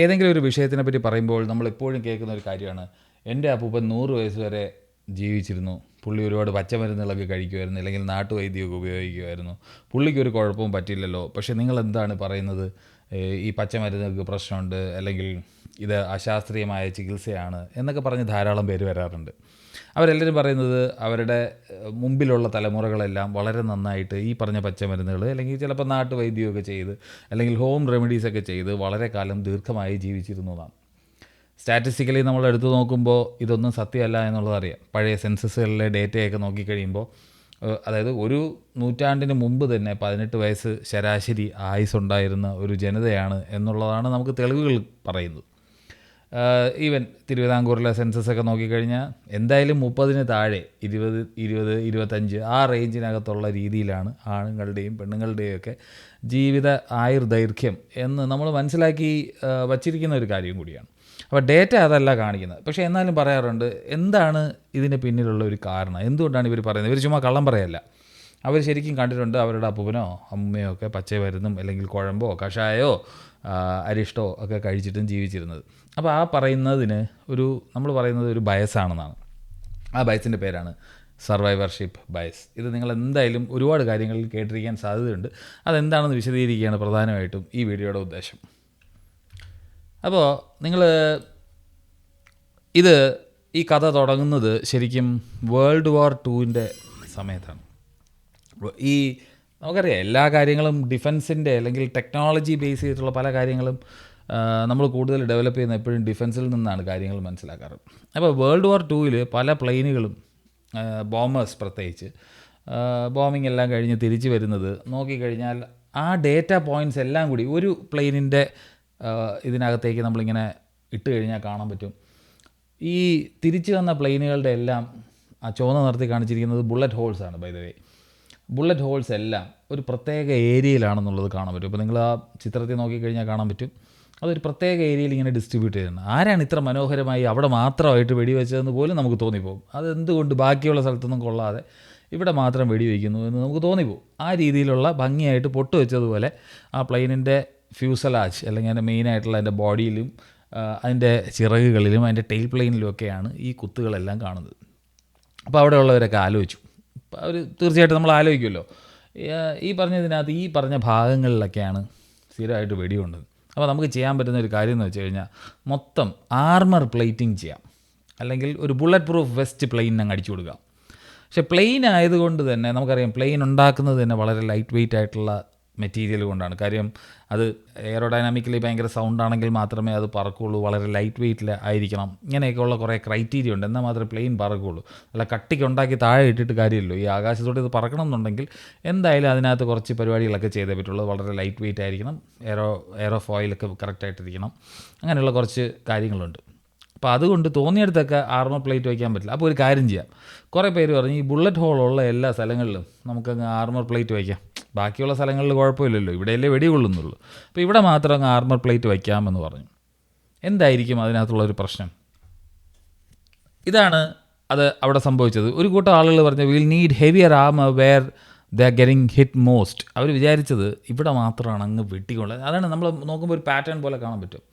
ഏതെങ്കിലും ഒരു വിഷയത്തിനെ പറ്റി പറയുമ്പോൾ നമ്മൾ എപ്പോഴും കേൾക്കുന്ന ഒരു കാര്യമാണ്, എൻ്റെ അപ്പൂപ്പൻ 100 വയസ്സ് വരെ ജീവിച്ചിരുന്നു, പുള്ളി ഒരുപാട് പച്ചമരുന്നുകളൊക്കെ കഴിക്കുമായിരുന്നു, അല്ലെങ്കിൽ നാട്ടുവൈദ്യമൊക്കെ ഉപയോഗിക്കുമായിരുന്നു, പുള്ളിക്കൊരു കുഴപ്പവും പറ്റില്ലല്ലോ. പക്ഷേ നിങ്ങൾ എന്താണ് പറയുന്നത്, ഈ പച്ചമരുന്നുകൾക്ക് പ്രശ്നമുണ്ട്, അല്ലെങ്കിൽ ഇത് അശാസ്ത്രീയമായ ചികിത്സയാണ് എന്നൊക്കെ പറഞ്ഞ് ധാരാളം പേര് വരാറുണ്ട്. അവരെല്ലാവരും പറയുന്നത് അവരുടെ മുമ്പിലുള്ള തലമുറകളെല്ലാം വളരെ നന്നായിട്ട് ഈ പറഞ്ഞ പച്ചമരുന്നുകൾ അല്ലെങ്കിൽ ചിലപ്പോൾ നാട്ടുവൈദ്യമൊക്കെ ചെയ്ത് അല്ലെങ്കിൽ ഹോം റെമഡീസൊക്കെ ചെയ്ത് വളരെ കാലം ദീർഘമായി ജീവിച്ചിരുന്നതാണ്. സ്റ്റാറ്റിസ്റ്റിക്കലി നമ്മൾ എടുത്തു നോക്കുമ്പോൾ ഇതൊന്നും സത്യമല്ല എന്നുള്ളത് അറിയാം. പഴയ സെൻസസുകളിലെ ഡേറ്റയൊക്കെ നോക്കിക്കഴിയുമ്പോൾ അതായത് ഒരു നൂറ്റാണ്ടിന് മുമ്പ് തന്നെ 18 വയസ്സ് ശരാശരി ആയുസ്സുണ്ടായിരുന്ന ഒരു ജനതയാണ് എന്നുള്ളതാണ് നമുക്ക് തെളിവുകൾ പറയുന്നത്. ഈവൻ തിരുവിതാംകൂറിലെ സെൻസസൊക്കെ നോക്കിക്കഴിഞ്ഞാൽ എന്തായാലും 30-ന് താഴെ 20, 25 ആ റേഞ്ചിനകത്തുള്ള രീതിയിലാണ് ആണുങ്ങളുടെയും പെണ്ണുങ്ങളുടെയും ഒക്കെ ജീവിത ആയുർദൈർഘ്യം എന്ന് നമ്മൾ മനസ്സിലാക്കി വച്ചിരിക്കുന്ന ഒരു കാര്യം കൂടിയാണ്. അപ്പോൾ ഡേറ്റ അതല്ല കാണിക്കുന്നത്. പക്ഷേ എന്നാലും പറയാറുണ്ട്, എന്താണ് ഇതിന് പിന്നിലുള്ള ഒരു കാരണം, എന്തുകൊണ്ടാണ് ഇവർ പറയുന്നത്. ഇവർ ചുമ്മാ കള്ളം പറയല്ല. അവർ ശരിക്കും കണ്ടിട്ടുണ്ട് അവരുടെ അപ്പൂപ്പനോ അമ്മയോ ഒക്കെ പച്ചമരുന്നും അല്ലെങ്കിൽ കുഴമ്പോ കഷായോ അരിഷ്ടോ ഒക്കെ കഴിച്ചിട്ടും ജീവിച്ചിരുന്നത്. അപ്പോൾ ആ പറയുന്നതിന് നമ്മൾ പറയുന്നത് ഒരു ബയസാണെന്നാണ്. ആ ബയസിൻ്റെ പേരാണ് സർവൈവർഷിപ്പ് ബയസ്. ഇത് നിങ്ങൾ എന്തായാലും ഒരുപാട് കാര്യങ്ങളിൽ കേട്ടിരിക്കാൻ സാധ്യതയുണ്ട്. അതെന്താണെന്ന് വിശദീകരിക്കുകയാണ് പ്രധാനമായിട്ടും ഈ വീഡിയോയുടെ ഉദ്ദേശം. അപ്പോൾ നിങ്ങൾ ഈ കഥ തുടങ്ങുന്നത് ശരിക്കും വേൾഡ് വാർ 2 സമയത്താണ്. ഈ നമുക്കറിയാം എല്ലാ കാര്യങ്ങളും ഡിഫൻസിൻ്റെ അല്ലെങ്കിൽ ടെക്നോളജി ബേസ് ചെയ്തിട്ടുള്ള പല കാര്യങ്ങളും നമ്മൾ കൂടുതൽ ഡെവലപ്പ് ചെയ്യുന്ന എപ്പോഴും ഡിഫൻസിൽ നിന്നാണ് കാര്യങ്ങൾ മനസ്സിലാക്കാറ്. അപ്പോൾ വേൾഡ് വാർ 2 പല പ്ലെയിനുകളും ബോംബേഴ്സ് പ്രത്യേകിച്ച് ബോംബിംഗ് എല്ലാം കഴിഞ്ഞ് തിരിച്ചു വരുന്നത് നോക്കിക്കഴിഞ്ഞാൽ ആ ഡേറ്റ പോയിൻറ്റ്സ് എല്ലാം കൂടി ഒരു പ്ലെയിനിൻ്റെ ഇതിനകത്തേക്ക് നമ്മളിങ്ങനെ ഇട്ട് കഴിഞ്ഞാൽ കാണാൻ പറ്റും. ഈ തിരിച്ചു വന്ന പ്ലെയിനുകളുടെ എല്ലാം ആ ചുവന്ന നിറത്തിൽ കാണിച്ചിരിക്കുന്നത് ബുള്ളറ്റ് ഹോൾസാണ്. By the way, bullet holes എല്ലാം ഒരു പ്രത്യേക ഏരിയയിലാണെന്നുള്ളത് കാണാൻ പറ്റും. ഇപ്പോൾ നിങ്ങൾ ആ ചിത്രത്തിൽ നോക്കിക്കഴിഞ്ഞാൽ കാണാൻ പറ്റും, അതൊരു പ്രത്യേക ഏരിയയിൽ ഇങ്ങനെ ഡിസ്ട്രിബ്യൂട്ട് ചെയ്തിട്ടുണ്ട്. ആരാണ് ഇത്ര മനോഹരമായി അവിടെ മാത്രമായിട്ട് വെടിവെച്ചതെന്ന് പോലും നമുക്ക് തോന്നിപ്പോകും. അതെന്തുകൊണ്ട് ബാക്കിയുള്ള സ്ഥലത്തൊന്നും കൊള്ളാതെ ഇവിടെ മാത്രം വെടിവെക്കുന്നു എന്ന് നമുക്ക് തോന്നിപ്പോകും. ആ രീതിയിലുള്ള ഭംഗിയായിട്ട് പൊട്ട് വെച്ചതുപോലെ ആ പ്ലെയിനിൻ്റെ ഫ്യൂസലാജ് അല്ലെങ്കിൽ അതിൻ്റെ മെയിനായിട്ടുള്ള അതിൻ്റെ ബോഡിയിലും അതിൻ്റെ ചിറകുകളിലും അതിൻ്റെ ടെയിൽ പ്ലെയിനിലും ഒക്കെയാണ് ഈ കുത്തുകളെല്ലാം കാണുന്നത്. അപ്പോൾ അവിടെയുള്ളവരൊക്കെ ആലോചിച്ചു. അവർ തീർച്ചയായിട്ടും നമ്മൾ ആലോചിക്കുമല്ലോ, ഈ പറഞ്ഞതിനകത്ത് ഈ പറഞ്ഞ ഭാഗങ്ങളിലൊക്കെയാണ് സ്ഥിരമായിട്ട് വെടികൊണ്ടത്. അപ്പോൾ നമുക്ക് ചെയ്യാൻ പറ്റുന്ന ഒരു കാര്യം എന്ന് വെച്ച് കഴിഞ്ഞാൽ മൊത്തം ആർമർ പ്ലേറ്റിംഗ് ചെയ്യാം, അല്ലെങ്കിൽ ഒരു ബുള്ളറ്റ് പ്രൂഫ് വെസ്റ്റ് പ്ലെയിൻ അങ്ങ് അടിച്ചു കൊടുക്കാം. പക്ഷേ പ്ലെയിൻ ആയതുകൊണ്ട് തന്നെ നമുക്കറിയാം, പ്ലെയിൻ ഉണ്ടാക്കുന്നത് തന്നെ വളരെ ലൈറ്റ് വെയ്റ്റ് ആയിട്ടുള്ള മെറ്റീരിയൽ കൊണ്ടാണ്. കാര്യം അത് എയറോഡൈനാമിക്കലി ഭയങ്കര സൗണ്ട് ആണെങ്കിൽ മാത്രമേ അത് പറക്കുകയുള്ളൂ, വളരെ ലൈറ്റ് വെയ്റ്റിൽ ആയിരിക്കണം, ഇങ്ങനെയൊക്കെയുള്ള കുറേ ക്രൈറ്റീരിയ ഉണ്ട്. എന്നാൽ മാത്രമേ പ്ലെയിൻ പറക്കുകയുള്ളൂ. അല്ല കട്ടിക്ക് ഉണ്ടാക്കി താഴെ ഇട്ടിട്ട് കാര്യമില്ലല്ലോ. ഈ ആകാശത്തോട്ട് ഇത് പറക്കണം എന്നുണ്ടെങ്കിൽ എന്തായാലും അതിനകത്ത് കുറച്ച് പരിപാടികളൊക്കെ ചെയ്തേ പറ്റുള്ളൂ. വളരെ ലൈറ്റ് വെയ്റ്റ് ആയിരിക്കണം, എയറോ ഫോയിലൊക്കെ കറക്റ്റായിട്ടിരിക്കണം, അങ്ങനെയുള്ള കുറച്ച് കാര്യങ്ങളുണ്ട്. അപ്പോൾ അതുകൊണ്ട് തോന്നിയെടുത്തൊക്കെ ആർമർ പ്ലേറ്റ് വയ്ക്കാൻ പറ്റില്ല. അപ്പോൾ ഒരു കാര്യം ചെയ്യാം, കുറേ പേര് പറഞ്ഞു ഈ ബുള്ളറ്റ് ഹോളുള്ള എല്ലാ സ്ഥലങ്ങളിലും നമുക്കങ്ങ് ആർമർ പ്ലേറ്റ് വയ്ക്കാം, ബാക്കിയുള്ള സ്ഥലങ്ങളിൽ കുഴപ്പമില്ലല്ലോ, ഇവിടെയല്ലേ വെടി കൊള്ളുന്നുള്ളൂ, അപ്പോൾ ഇവിടെ മാത്രം അങ്ങ് ആർമർ പ്ലേറ്റ് വയ്ക്കാമെന്ന് പറഞ്ഞു. എന്തായിരിക്കും അതിനകത്തുള്ളൊരു പ്രശ്നം? ഇതാണ് അത് അവിടെ സംഭവിച്ചത്. ഒരു കൂട്ടം ആളുകൾ പറഞ്ഞു will need heavier armour where they are getting hit most. അവർ വിചാരിച്ചത് ഇവിടെ മാത്രമാണ് അങ്ങ് വെട്ടിക്കൊള്ളുന്നത്. അതാണ് നമ്മൾ നോക്കുമ്പോൾ ഒരു പാറ്റേൺ പോലെ കാണാൻ പറ്റും.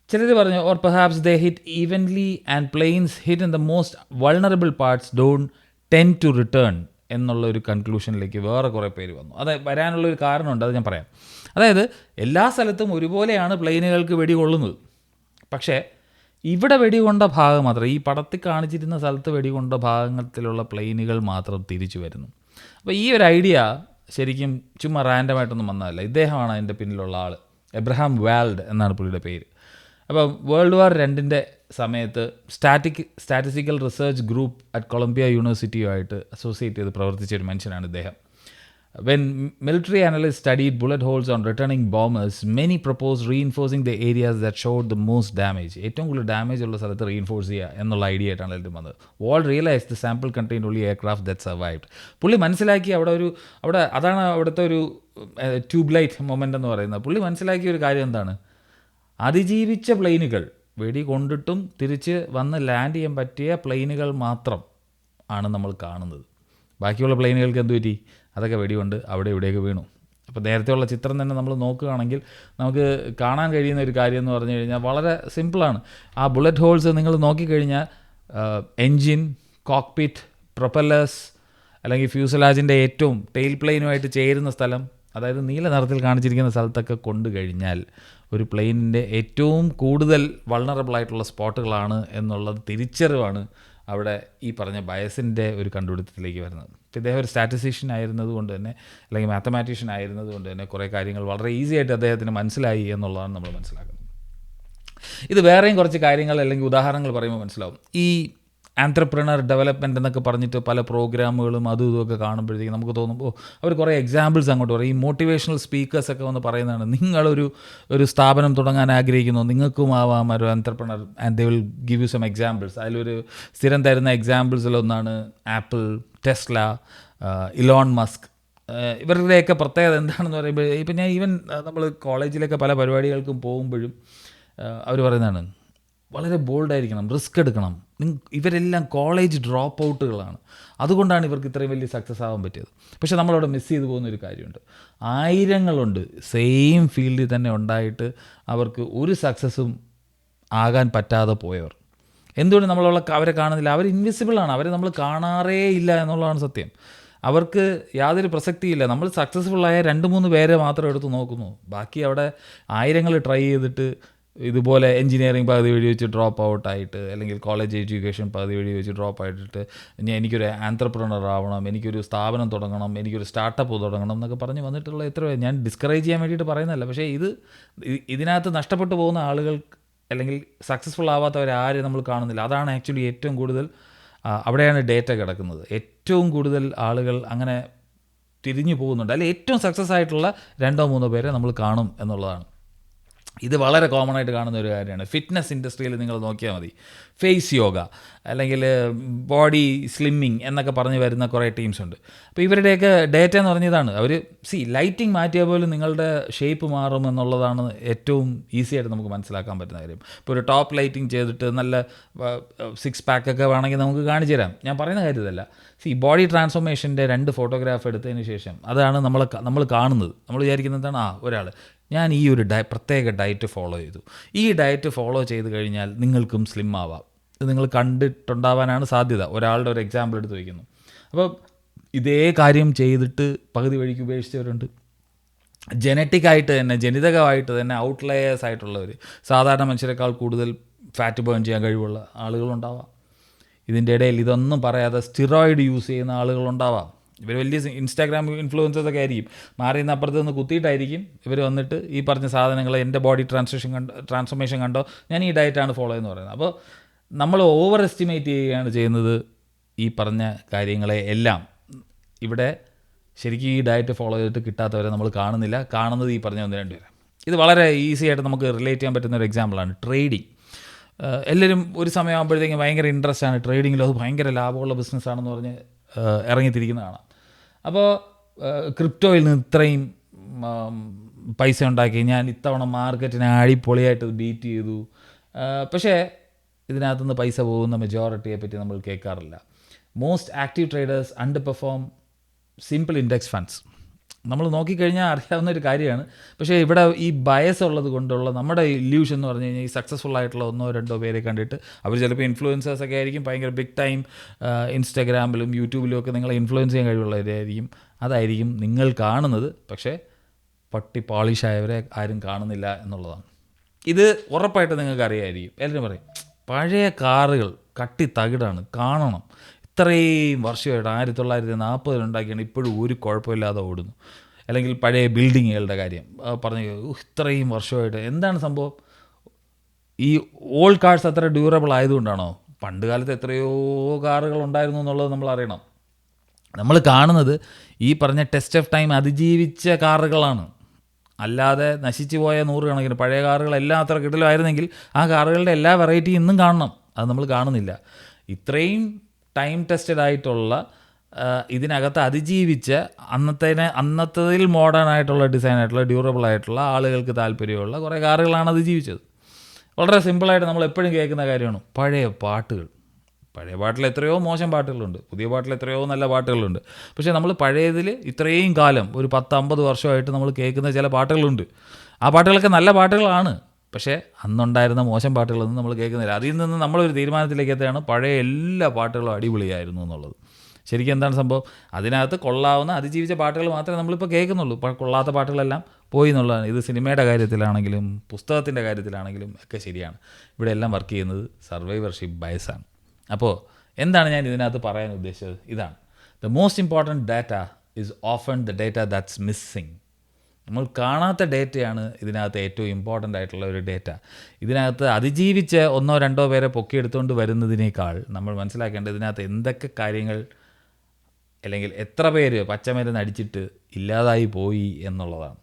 ചിലർ പറഞ്ഞു or perhaps they hit evenly and planes hit in the most vulnerable parts don't tend to return എന്നുള്ള ഒരു കൺക്ലൂഷനിലേക്ക് വേറെ കുറേ പേര് വന്നു. അത് വരാനുള്ളൊരു കാരണമുണ്ട്, അത് ഞാൻ പറയാം. അതായത് എല്ലാ സ്ഥലത്തും ഒരുപോലെയാണ് പ്ലെയിനുകൾക്ക് വെടി കൊള്ളുന്നത്. പക്ഷേ ഇവിടെ വെടികൊണ്ട ഭാഗം മാത്രം, ഈ പടത്തിൽ കാണിച്ചിരുന്ന സ്ഥലത്ത് വെടികൊണ്ട ഭാഗത്തിലുള്ള പ്ലെയിനുകൾ മാത്രം തിരിച്ചു വരുന്നു. അപ്പോൾ ഈ ഒരു ഐഡിയ ശരിക്കും ചുമ്മാ റാൻഡമായിട്ടൊന്നും വന്നതല്ല. ഇദ്ദേഹമാണ് അതിൻ്റെ പിന്നിലുള്ള ആൾ. എബ്രഹാം വാൽഡ് എന്നാണ് പുള്ളിയുടെ പേര്. അപ്പോൾ വേൾഡ് വാർ 2 സമയത്ത് statistical research group at Columbia യൂണിവേഴ്സിറ്റിയുമായിട്ട് അസോസിയേറ്റ് ചെയ്ത് പ്രവർത്തിച്ച ഒരു മനുഷ്യനാണ് ഇദ്ദേഹം. When military analyst studied bullet holes on returning bombers many propose reinforcing the areas that showed the most damage. ഏറ്റവും കൂടുതൽ ഡാമേജ് ഉള്ള സ്ഥലത്ത് റീഇൻഫോഴ്സ് ചെയ്യുക എന്നുള്ള ഐഡിയ ആയിട്ടാണ് എല്ലാവരും വന്നത്. Wald realise the sample contained only aircraft that survived. പുള്ളി മനസ്സിലാക്കി അവിടെ അതാണ് അവിടുത്തെ ഒരു ട്യൂബ് ലൈറ്റ് മൊമെൻ്റ് എന്ന് പറയുന്നത്. പുള്ളി മനസ്സിലാക്കിയ ഒരു കാര്യം എന്താണ്, അതിജീവിച്ച പ്ലെയിനുകൾ, വെടി കൊണ്ടിട്ടും തിരിച്ച് വന്ന് ലാൻഡ് ചെയ്യാൻ പറ്റിയ പ്ലെയിനുകൾ മാത്രം ആണ് നമ്മൾ കാണുന്നത്. ബാക്കിയുള്ള പ്ലെയിനുകൾക്ക് എന്ത് പറ്റി? അതൊക്കെ വെടികൊണ്ട് അവിടെ ഇവിടെയൊക്കെ വീണു. അപ്പോൾ നേരത്തെയുള്ള ചിത്രം തന്നെ നമ്മൾ നോക്കുകയാണെങ്കിൽ നമുക്ക് കാണാൻ കഴിയുന്ന ഒരു കാര്യം എന്ന് പറഞ്ഞു കഴിഞ്ഞാൽ വളരെ സിമ്പിളാണ്. ആ ബുള്ളറ്റ് ഹോൾസ് നിങ്ങൾ നോക്കിക്കഴിഞ്ഞാൽ എൻജിൻ, കോക്ക്പിറ്റ്, പ്രൊപ്പല്ലേഴ്സ് അല്ലെങ്കിൽ ഫ്യൂസലാജിൻ്റെ ഏറ്റവും ടെയിൽ പ്ലെയിനുമായിട്ട് ചേരുന്ന സ്ഥലം, അതായത് നീല നിറത്തിൽ കാണിച്ചിരിക്കുന്ന സ്ഥലത്തൊക്കെ കൊണ്ടു കഴിഞ്ഞാൽ ഒരു പ്ലെയിനിൻ്റെ ഏറ്റവും കൂടുതൽ വൾണറബിൾ ആയിട്ടുള്ള സ്പോട്ടുകളാണ് എന്നുള്ളത് തിരിച്ചറിവാണ് അവിടെ ഈ പറഞ്ഞ ബയസിൻ്റെ ഒരു കണ്ടുപിടുത്തത്തിലേക്ക് വരുന്നത്. ഇദ്ദേഹം ഒരു സ്റ്റാറ്റിസ്റ്റീഷ്യൻ ആയിരുന്നത് കൊണ്ട് തന്നെ, അല്ലെങ്കിൽ മാത്തമാറ്റീഷ്യൻ ആയിരുന്നത് കൊണ്ട് തന്നെ കുറേ കാര്യങ്ങൾ വളരെ ഈസി ആയിട്ട് അദ്ദേഹത്തിന് മനസ്സിലായി എന്നുള്ളതാണ് നമ്മൾ മനസ്സിലാക്കുന്നത്. ഇത് വേറെയും കുറച്ച് കാര്യങ്ങൾ അല്ലെങ്കിൽ ഉദാഹരണങ്ങൾ പറയുമ്പോൾ മനസ്സിലാവും. ഈ ആന്ത്രപ്രണർ ഡെവലപ്മെൻറ്റ് എന്നൊക്കെ പറഞ്ഞിട്ട് പല പ്രോഗ്രാമുകളും അതും ഇതുമൊക്കെ കാണുമ്പോഴത്തേക്കും നമുക്ക് തോന്നുമ്പോൾ അവർ കുറേ എക്സാമ്പിൾസ് അങ്ങോട്ട് പറയും. ഈ മോട്ടിവേഷണൽ സ്പീക്കേഴ്സൊക്കെ വന്ന് പറയുന്നതാണ്, നിങ്ങളൊരു സ്ഥാപനം തുടങ്ങാൻ ആഗ്രഹിക്കുന്നു, നിങ്ങൾക്കും ആവാം ഒരു entrepreneur, and they will give you some examples. അതിലൊരു സ്ഥിരം തരുന്ന എക്സാമ്പിൾസിലൊന്നാണ് ആപ്പിൾ, ടെസ്ല, ഇലോൺ മസ്ക്. ഇവരുടെയൊക്കെ പ്രത്യേകത എന്താണെന്ന് പറയുമ്പോൾ, ഇപ്പം ഞാൻ ഈവൻ നമ്മൾ കോളേജിലൊക്കെ പല പരിപാടികൾക്കും പോകുമ്പോഴും അവർ പറയുന്നതാണ്, വളരെ ബോൾഡായിരിക്കണം, റിസ്ക് എടുക്കണം. ഇവരെല്ലാം കോളേജ് ഡ്രോപ്പ് ഔട്ടുകളാണ്, അതുകൊണ്ടാണ് ഇവർക്ക് ഇത്രയും വലിയ സക്സസ് ആവാൻ പറ്റിയത്. പക്ഷേ നമ്മളവിടെ മിസ് ചെയ്തു പോകുന്നൊരു കാര്യമുണ്ട്. ആയിരങ്ങളുണ്ട് സെയിം ഫീൽഡിൽ തന്നെ ഉണ്ടായിട്ട് അവർക്ക് ഒരു സക്സസ്സും ആകാൻ പറ്റാതെ പോയവർ. എന്തുകൊണ്ട് അവരെ കാണുന്നില്ല? അവർ ഇൻവിസിബിളാണ്, അവരെ നമ്മൾ കാണാറേ ഇല്ല എന്നുള്ളതാണ് സത്യം. അവർക്ക് യാതൊരു പ്രസക്തിയില്ല. നമ്മൾ സക്സസ്ഫുള്ളായ 2-3 പേരെ മാത്രം എടുത്ത് നോക്കുന്നു. ബാക്കി അവിടെ ആയിരങ്ങൾ ട്രൈ ചെയ്തിട്ട് ഇതുപോലെ എഞ്ചിനീയറിംഗ് പകുതി വഴി വെച്ച് ഡ്രോപ്പ് ഔട്ടായിട്ട്, അല്ലെങ്കിൽ കോളേജ് എഡ്യൂക്കേഷൻ പകുതി വഴി വെച്ച് ഡ്രോപ്പ് ആയിട്ട് എനിക്കൊരു ആന്ത്രപ്രണർ ആവണം, എനിക്കൊരു സ്ഥാപനം തുടങ്ങണം, എനിക്കൊരു സ്റ്റാർട്ടപ്പ് തുടങ്ങണം എന്നൊക്കെ പറഞ്ഞ് വന്നിട്ടുള്ള എത്രയോ. ഞാൻ ഡിസ്കറേജ് ചെയ്യാൻ വേണ്ടിയിട്ട് പറയുന്നതല്ല, പക്ഷേ ഇതിനകത്ത് നഷ്ടപ്പെട്ടു പോകുന്ന ആളുകൾ അല്ലെങ്കിൽ സക്സസ്ഫുൾ ആവാത്തവരാരും നമ്മൾ കാണുന്നില്ല. അതാണ് ആക്ച്വലി ഏറ്റവും കൂടുതൽ, അവിടെയാണ് ഡേറ്റ കിടക്കുന്നത്. ഏറ്റവും കൂടുതൽ ആളുകൾ അങ്ങനെ തിരിഞ്ഞു പോകുന്നുണ്ട്. അല്ലെങ്കിൽ ഏറ്റവും സക്സസ് ആയിട്ടുള്ള 2-3 പേരെ നമ്മൾ കാണും എന്നുള്ളതാണ്. ഇത് വളരെ കോമൺ ആയിട്ട് കാണുന്ന ഒരു കാര്യമാണ്. ഫിറ്റ്നസ് ഇൻഡസ്ട്രിയിൽ നിങ്ങൾ നോക്കിയാൽ മതി, ഫേസ് യോഗ അല്ലെങ്കിൽ ബോഡി സ്ലിമ്മിങ് എന്നൊക്കെ പറഞ്ഞ് വരുന്ന കുറേ ടീംസ് ഉണ്ട്. അപ്പോൾ ഇവരുടെയൊക്കെ ഡേറ്റ എന്ന് പറഞ്ഞതാണ്, അവർ ലൈറ്റിംഗ് മാറ്റിയാൽ പോലും നിങ്ങളുടെ ഷേപ്പ് മാറും എന്നുള്ളതാണ് ഏറ്റവും ഈസി ആയിട്ട് നമുക്ക് മനസ്സിലാക്കാൻ പറ്റുന്ന കാര്യം. ഇപ്പോൾ ഒരു ടോപ്പ് ലൈറ്റിംഗ് ചെയ്തിട്ട് നല്ല 6 പാക്കൊക്കെ വേണമെങ്കിൽ നമുക്ക് കാണിച്ചു തരാം. ഞാൻ പറയുന്ന കാര്യമല്ല. ബോഡി ട്രാൻസ്ഫോർമേഷൻ്റെ 2 ഫോട്ടോഗ്രാഫ് എടുത്തതിന് ശേഷം അതാണ് നമ്മൾ കാണുന്നത്. നമ്മൾ വിചാരിക്കുന്നത് എന്താണ്, ഒരാൾ ഞാൻ ഈ ഒരു പ്രത്യേക ഡയറ്റ് ഫോളോ ചെയ്തു, ഈ ഡയറ്റ് ഫോളോ ചെയ്ത് കഴിഞ്ഞാൽ നിങ്ങൾക്കും സ്ലിം ആവാം. ഇത് നിങ്ങൾ കണ്ടിട്ടുണ്ടാവാനാണ് സാധ്യത. ഒരാളുടെ ഒരു എക്സാമ്പിൾ എടുത്ത് വയ്ക്കുന്നു. അപ്പോൾ ഇതേ കാര്യം ചെയ്തിട്ട് പകുതി വഴിക്ക് ഉപേക്ഷിച്ചവരുണ്ട്. ജനറ്റിക്കായിട്ട് തന്നെ, ജനിതകമായിട്ട് തന്നെ ഔട്ട്ലയേഴ്സ് ആയിട്ടുള്ളവർ, സാധാരണ മനുഷ്യരെക്കാൾ കൂടുതൽ ഫാറ്റ് ബേൺ ചെയ്യാൻ കഴിവുള്ള ആളുകളുണ്ടാവാം. ഇതിൻ്റെ ഇടയിൽ ഇതൊന്നും പറയാതെ സ്റ്റിറോയിഡ് യൂസ് ചെയ്യുന്ന ആളുകളുണ്ടാവാം. ഇവർ വലിയ ഇൻസ്റ്റാഗ്രാം ഇൻഫ്ലുവൻസേഴ്സൊക്കെ ആയിരിക്കും, മാറിയുന്ന അപ്പുറത്ത് നിന്ന് കുത്തിയിട്ടായിരിക്കും ഇവർ വന്നിട്ട് ഈ പറഞ്ഞ സാധനങ്ങൾ, എൻ്റെ ബോഡി ട്രാൻസ്ഫോർമേഷൻ കണ്ടോ, ഞാൻ ഈ ഡയറ്റാണ് ഫോളോ ചെയ്യുന്നത് പറയുന്നത്. അപ്പോൾ നമ്മൾ ഓവർ എസ്റ്റിമേറ്റ് ചെയ്യുകയാണ് ചെയ്യുന്നത് ഈ പറഞ്ഞ കാര്യങ്ങളെ എല്ലാം. ഇവിടെ ശരിക്കും ഈ ഡയറ്റ് ഫോളോ ചെയ്തിട്ട് കിട്ടാത്തവരെ നമ്മൾ കാണുന്നില്ല, കാണുന്നത് ഈ പറഞ്ഞ 1-2 പേരെ. ഇത് വളരെ ഈസി ആയിട്ട് നമുക്ക് റിലേറ്റ് ചെയ്യാൻ പറ്റുന്ന ഒരു എക്സാമ്പിളാണ് ട്രേഡിങ്. എല്ലാവരും ഒരു സമയമാകുമ്പോഴത്തേക്കും ഭയങ്കര ഇൻട്രസ്റ്റ് ആണ് ട്രേഡിങ്ങിൽ, അത് ഭയങ്കര ലാഭമുള്ള ബിസിനസ്സാണെന്ന് പറഞ്ഞ് ഇറങ്ങിത്തിരിക്കുന്നതാണ്. അപ്പോൾ ക്രിപ്റ്റോയിൽ നിന്ന് ഇത്രയും പൈസ ഉണ്ടാക്കി, ഞാൻ ഇത്തവണ മാർക്കറ്റിനെ അടിപൊളിയായിട്ട് ബീറ്റ് ചെയ്തു. പക്ഷേ ഇതിനകത്തുനിന്ന് പൈസ പോകുന്ന മെജോറിറ്റിയെ പറ്റി നമ്മൾ കേൾക്കാറില്ല. Most active traders underperform simple index funds. നമ്മൾ നോക്കിക്കഴിഞ്ഞാൽ അറിയാവുന്ന ഒരു കാര്യമാണ്. പക്ഷേ ഇവിടെ ഈ ബയസ് ഉള്ളത് കൊണ്ടുള്ള നമ്മുടെ ഇല്യൂഷൻ എന്ന് പറഞ്ഞു കഴിഞ്ഞാൽ, ഈ സക്സസ്ഫുൾ ആയിട്ടുള്ള 1-2 പേരെ കണ്ടിട്ട്, അവർ ചിലപ്പോൾ ഇൻഫ്ലുവൻസേഴ്സൊക്കെ ആയിരിക്കും, ഭയങ്കര ബിഗ് ടൈം ഇൻസ്റ്റാഗ്രാമിലും യൂട്യൂബിലും ഒക്കെ നിങ്ങളെ ഇൻഫ്ലുവൻസ് ചെയ്യാൻ കഴിവുള്ളവരായിരിക്കും. അതായിരിക്കും നിങ്ങൾ കാണുന്നത്. പക്ഷേ പട്ടി പോളിഷായവരെ ആരും കാണുന്നില്ല എന്നുള്ളതാണ്. ഇത് ഉറപ്പായിട്ട് നിങ്ങൾക്ക് അറിയാമായിരിക്കും. എല്ലാവരും പറയും, പഴയ കാറുകൾ കട്ടി തകിടാണ്, കാണണം, ഇത്രയും വർഷമായിട്ട് 1940 ഉണ്ടാക്കിയാണ് ഇപ്പോഴും ഒരു കുഴപ്പമില്ലാതെ ഓടുന്നു. അല്ലെങ്കിൽ പഴയ ബിൽഡിങ്ങുകളുടെ കാര്യം പറഞ്ഞു, ഇത്രയും വർഷമായിട്ട് എന്താണ് സംഭവം? ഈ ഓൾഡ് കാർസ് അത്ര ഡ്യൂറബിൾ ആയതുകൊണ്ടാണോ? പണ്ട് കാലത്ത് എത്രയോ കാറുകൾ ഉണ്ടായിരുന്നു എന്നുള്ളത് നമ്മൾ അറിയണം. നമ്മൾ കാണുന്നത് ഈ പറഞ്ഞ ടെസ്റ്റ് ഓഫ് ടൈം അതിജീവിച്ച കാറുകളാണ്, അല്ലാതെ നശിച്ചു പോയ 100 കണക്കിന് പഴയ കാറുകളെല്ലാം അത്ര കിട്ടലുമായിരുന്നെങ്കിൽ ആ കാറുകളുടെ എല്ലാ വെറൈറ്റിയും ഇന്നും കാണണം. അത് നമ്മൾ കാണുന്നില്ല. ഇത്രയും ടൈം ടെസ്റ്റഡ് ആയിട്ടുള്ള, ഇതിനകത്ത് അതിജീവിച്ച, അന്നത്തതിൽ മോഡേൺ ആയിട്ടുള്ള ഡിസൈൻ ആയിട്ടുള്ള, ഡ്യൂറബിൾ ആയിട്ടുള്ള, ആളുകൾക്ക് താല്പര്യമുള്ള കുറേ കാറുകളാണ് അതിജീവിച്ചത്. വളരെ സിമ്പിളായിട്ട് നമ്മൾ എപ്പോഴും കേൾക്കുന്ന കാര്യമാണ് പഴയ പാട്ടുകൾ. പഴയ പാട്ടിൽ എത്രയോ മോശം പാട്ടുകളുണ്ട്, പുതിയ പാട്ടിൽ എത്രയോ നല്ല പാട്ടുകളുണ്ട്. പക്ഷേ നമ്മൾ പഴയതിൽ ഇത്രയും കാലം ഒരു 10-50 വർഷമായിട്ട് നമ്മൾ കേൾക്കുന്ന ചില പാട്ടുകളുണ്ട്. ആ പാട്ടുകളൊക്കെ നല്ല പാട്ടുകളാണ്, പക്ഷേ അന്നുണ്ടായിരുന്ന മോശം പാട്ടുകളൊന്നും നമ്മൾ കേൾക്കുന്നില്ല. അതിൽ നിന്ന് നമ്മളൊരു തീരുമാനത്തിലേക്ക് എത്തുകയാണ് പഴയ എല്ലാ പാട്ടുകളും അടിപൊളിയായിരുന്നു എന്നുള്ളത്. ശരിക്കും എന്താണ് സംഭവം? അതിനകത്ത് കൊള്ളാവുന്ന അതിജീവിച്ച പാട്ടുകൾ മാത്രമേ നമ്മളിപ്പോൾ കേൾക്കുന്നുള്ളൂ. കൊള്ളാത്ത പാട്ടുകളെല്ലാം പോയി എന്നുള്ളതാണ്. ഇത് സിനിമയുടെ കാര്യത്തിലാണെങ്കിലും പുസ്തകത്തിൻ്റെ കാര്യത്തിലാണെങ്കിലും ഒക്കെ ശരിയാണ്. ഇവിടെ എല്ലാം വർക്ക് ചെയ്യുന്നത് സർവൈവർഷിപ്പ് ബയസാണ്. അപ്പോൾ എന്താണ് ഞാൻ ഇതിനകത്ത് പറയാൻ ഉദ്ദേശിച്ചത്? ഇതാണ്, the most important data is often the data that's missing. നമ്മൾ കാണാത്ത ഡേറ്റയാണ് ഇതിനകത്ത് ഏറ്റവും ഇമ്പോർട്ടൻ്റ് ആയിട്ടുള്ള ഒരു ഡേറ്റ. ഇതിനകത്ത് അതിജീവിച്ച് 1-2 പേരെ പൊക്കിയെടുത്തുകൊണ്ട് വരുന്നതിനേക്കാൾ നമ്മൾ മനസ്സിലാക്കേണ്ടത് ഇതിനകത്ത് എന്തൊക്കെ കാര്യങ്ങൾ, അല്ലെങ്കിൽ എത്ര പേര് പച്ചമരുന്ന് അടിച്ചിട്ട് ഇല്ലാതായി പോയി എന്നുള്ളതാണ്.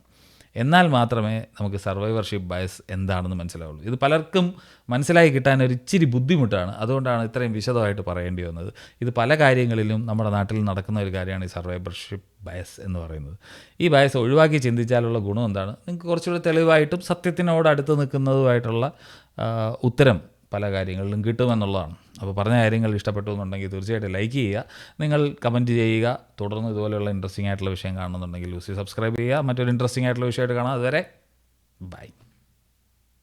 എന്നാൽ മാത്രമേ നമുക്ക് സർവൈവർഷിപ്പ് ബയസ് എന്താണെന്ന് മനസ്സിലാവുള്ളൂ. ഇത് പലർക്കും മനസ്സിലാക്കി കിട്ടാൻ ഒരു ഇച്ചിരി ബുദ്ധിമുട്ടാണ്. അതുകൊണ്ടാണ് ഇത്രയും വിശദമായിട്ട് പറയേണ്ടി വന്നത്. ഇത് പല കാര്യങ്ങളിലും നമ്മുടെ നാട്ടിൽ നടക്കുന്ന ഒരു കാര്യമാണ് ഈ സർവൈവർഷിപ്പ് ബയസ് എന്ന് പറയുന്നത്. ഈ ബയസ് ഒഴിവാക്കി ചിന്തിച്ചാലുള്ള ഗുണം എന്താണ്? നിങ്ങൾക്ക് കുറച്ചുകൂടി തെളിവായിട്ടും സത്യത്തിനോട് അടുത്ത് നിൽക്കുന്നതുമായിട്ടുള്ള ഉത്തരം പല കാര്യങ്ങളിലും കിട്ടുമെന്നുള്ളതാണ്. അപ്പോൾ പറഞ്ഞ കാര്യങ്ങൾ ഇഷ്ടപ്പെട്ടു എന്നുണ്ടെങ്കിൽ തീർച്ചയായിട്ടും ലൈക്ക് ചെയ്യുക, നിങ്ങൾ കമൻറ്റ് ചെയ്യുക. തുടർന്ന് ഇതുപോലെയുള്ള ഇൻട്രസ്റ്റിംഗ് ആയിട്ടുള്ള വിഷയം കാണുന്നുണ്ടെങ്കിൽ സബ്സ്ക്രൈബ് ചെയ്യുക. മറ്റൊരു ഇൻട്രസ്റ്റിംഗ് ആയിട്ടുള്ള വിഷയമായിട്ട് കാണാം. അതുവരെ ബൈ.